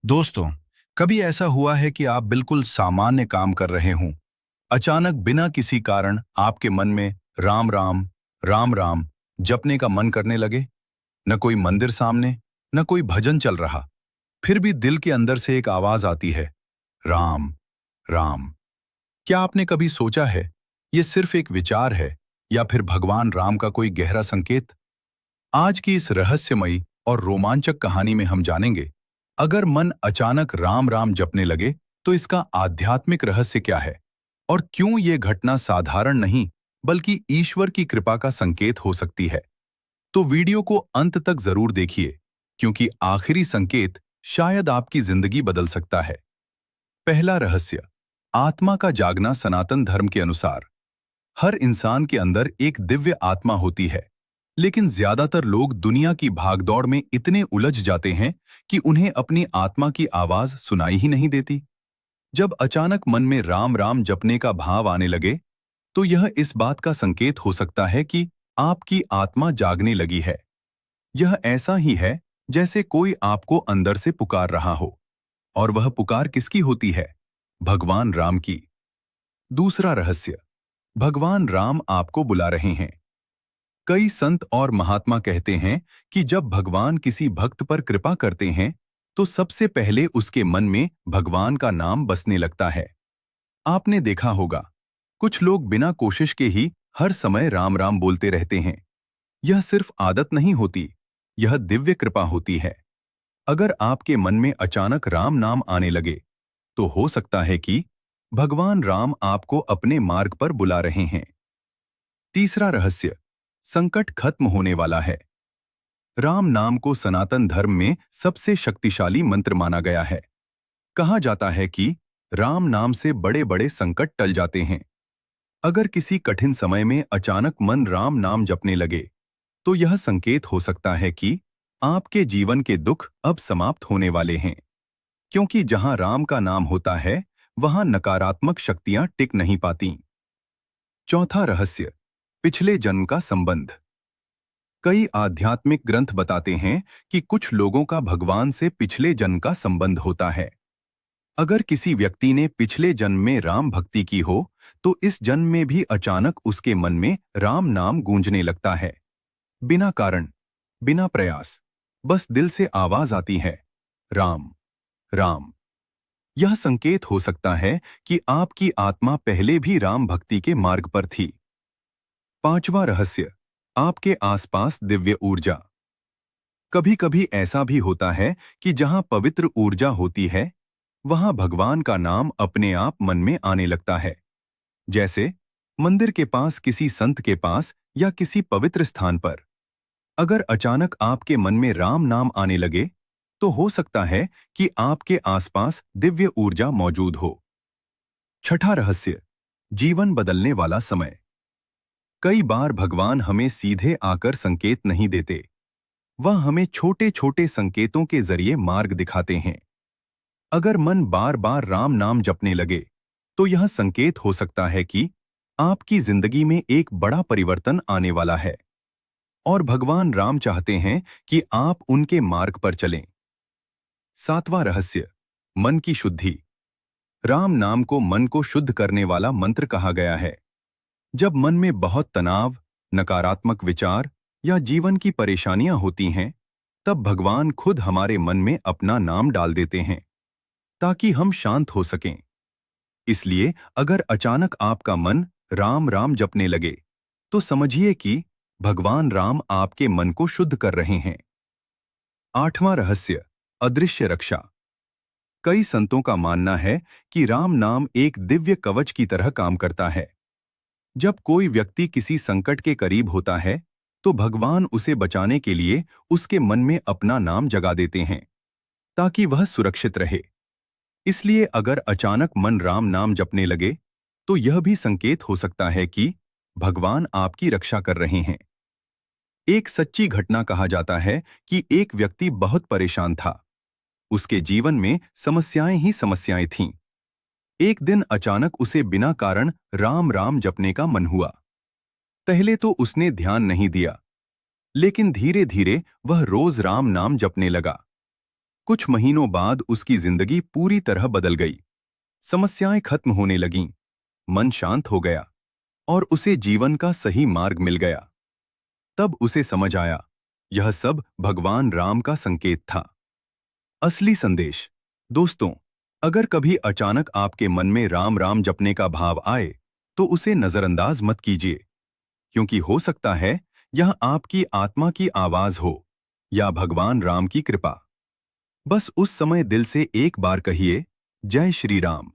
दोस्तों, कभी ऐसा हुआ है कि आप बिल्कुल सामान्य काम कर रहे हों, अचानक बिना किसी कारण आपके मन में राम राम, राम राम जपने का मन करने लगे? न कोई मंदिर सामने, न कोई भजन चल रहा, फिर भी दिल के अंदर से एक आवाज आती है, राम, राम। क्या आपने कभी सोचा है, ये सिर्फ एक विचार है या फिर भगवान राम का कोई गहरा संकेत? आज की इस रहस्यमयी और रोमांचक कहानी में हम जानेंगे, अगर मन अचानक राम राम जपने लगे तो इसका आध्यात्मिक रहस्य क्या है और क्यों ये घटना साधारण नहीं बल्कि ईश्वर की कृपा का संकेत हो सकती है। तो वीडियो को अंत तक जरूर देखिए, क्योंकि आखिरी संकेत शायद आपकी जिंदगी बदल सकता है। पहला रहस्य, आत्मा का जागना। सनातन धर्म के अनुसार हर इंसान के अंदर एक दिव्य आत्मा होती है, लेकिन ज्यादातर लोग दुनिया की भागदौड़ में इतने उलझ जाते हैं कि उन्हें अपनी आत्मा की आवाज सुनाई ही नहीं देती। जब अचानक मन में राम राम जपने का भाव आने लगे, तो यह इस बात का संकेत हो सकता है कि आपकी आत्मा जागने लगी है। यह ऐसा ही है जैसे कोई आपको अंदर से पुकार रहा हो, और वह पुकार किसकी होती है? भगवान राम की। दूसरा रहस्य, भगवान राम आपको बुला रहे हैं। कई संत और महात्मा कहते हैं कि जब भगवान किसी भक्त पर कृपा करते हैं, तो सबसे पहले उसके मन में भगवान का नाम बसने लगता है। आपने देखा होगा, कुछ लोग बिना कोशिश के ही हर समय राम राम बोलते रहते हैं। यह सिर्फ आदत नहीं होती, यह दिव्य कृपा होती है। अगर आपके मन में अचानक राम नाम आने लगे, तो हो सकता है कि भगवान राम आपको अपने मार्ग पर बुला रहे हैं। तीसरा रहस्य, संकट खत्म होने वाला है। राम नाम को सनातन धर्म में सबसे शक्तिशाली मंत्र माना गया है। कहा जाता है कि राम नाम से बड़े बड़े संकट टल जाते हैं। अगर किसी कठिन समय में अचानक मन राम नाम जपने लगे, तो यह संकेत हो सकता है कि आपके जीवन के दुख अब समाप्त होने वाले हैं, क्योंकि जहां राम का नाम होता है, वहां नकारात्मक शक्तियां टिक नहीं पाती। चौथा रहस्य, पिछले जन्म का संबंध। कई आध्यात्मिक ग्रंथ बताते हैं कि कुछ लोगों का भगवान से पिछले जन्म का संबंध होता है। अगर किसी व्यक्ति ने पिछले जन्म में राम भक्ति की हो, तो इस जन्म में भी अचानक उसके मन में राम नाम गूंजने लगता है। बिना कारण, बिना प्रयास, बस दिल से आवाज आती है, राम, राम। यह संकेत हो सकता है कि आपकी आत्मा पहले भी राम भक्ति के मार्ग पर थी। पांचवा रहस्य, आपके आसपास दिव्य ऊर्जा। कभी कभी ऐसा भी होता है कि जहां पवित्र ऊर्जा होती है, वहां भगवान का नाम अपने आप मन में आने लगता है। जैसे मंदिर के पास, किसी संत के पास या किसी पवित्र स्थान पर। अगर अचानक आपके मन में राम नाम आने लगे, तो हो सकता है कि आपके आसपास दिव्य ऊर्जा मौजूद हो। छठा रहस्य, जीवन बदलने वाला समय। कई बार भगवान हमें सीधे आकर संकेत नहीं देते, वह हमें छोटे छोटे संकेतों के जरिए मार्ग दिखाते हैं। अगर मन बार बार राम नाम जपने लगे, तो यह संकेत हो सकता है कि आपकी जिंदगी में एक बड़ा परिवर्तन आने वाला है, और भगवान राम चाहते हैं कि आप उनके मार्ग पर चलें। सातवां रहस्य, मन की शुद्धि। राम नाम को मन को शुद्ध करने वाला मंत्र कहा गया है। जब मन में बहुत तनाव, नकारात्मक विचार या जीवन की परेशानियां होती हैं, तब भगवान खुद हमारे मन में अपना नाम डाल देते हैं, ताकि हम शांत हो सकें। इसलिए अगर अचानक आपका मन राम राम जपने लगे, तो समझिए कि भगवान राम आपके मन को शुद्ध कर रहे हैं। आठवां रहस्य, अदृश्य रक्षा। कई संतों का मानना है कि राम नाम एक दिव्य कवच की तरह काम करता है। जब कोई व्यक्ति किसी संकट के करीब होता है, तो भगवान उसे बचाने के लिए उसके मन में अपना नाम जगा देते हैं, ताकि वह सुरक्षित रहे। इसलिए अगर अचानक मन राम नाम जपने लगे, तो यह भी संकेत हो सकता है कि भगवान आपकी रक्षा कर रहे हैं। एक सच्ची घटना कहा जाता है कि एक व्यक्ति बहुत परेशान था। उसके जीवन में समस्याएं ही समस्याएं थीं। एक दिन अचानक उसे बिना कारण राम राम जपने का मन हुआ। पहले तो उसने ध्यान नहीं दिया, लेकिन धीरे धीरे वह रोज राम नाम जपने लगा। कुछ महीनों बाद उसकी जिंदगी पूरी तरह बदल गई। समस्याएं खत्म होने लगीं, मन शांत हो गया और उसे जीवन का सही मार्ग मिल गया। तब उसे समझ आया, यह सब भगवान राम का संकेत था। असली संदेश। दोस्तों, अगर कभी अचानक आपके मन में राम राम जपने का भाव आए, तो उसे नजरअंदाज मत कीजिए, क्योंकि हो सकता है यह आपकी आत्मा की आवाज हो या भगवान राम की कृपा। बस उस समय दिल से एक बार कहिए, जय श्री राम,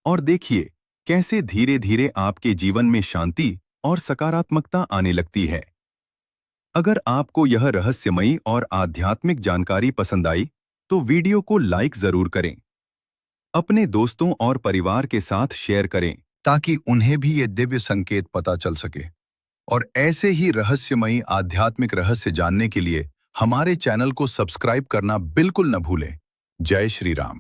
और देखिए कैसे धीरे धीरे आपके जीवन में शांति और सकारात्मकता आने लगती है। अगर आपको यह रहस्यमयी और आध्यात्मिक जानकारी पसंद आई, तो वीडियो को लाइक जरूर करें। अपने दोस्तों और परिवार के साथ शेयर करें, ताकि उन्हें भी ये दिव्य संकेत पता चल सके। और ऐसे ही रहस्यमयी आध्यात्मिक रहस्य जानने के लिए हमारे चैनल को सब्सक्राइब करना बिल्कुल न भूलें। जय श्री राम।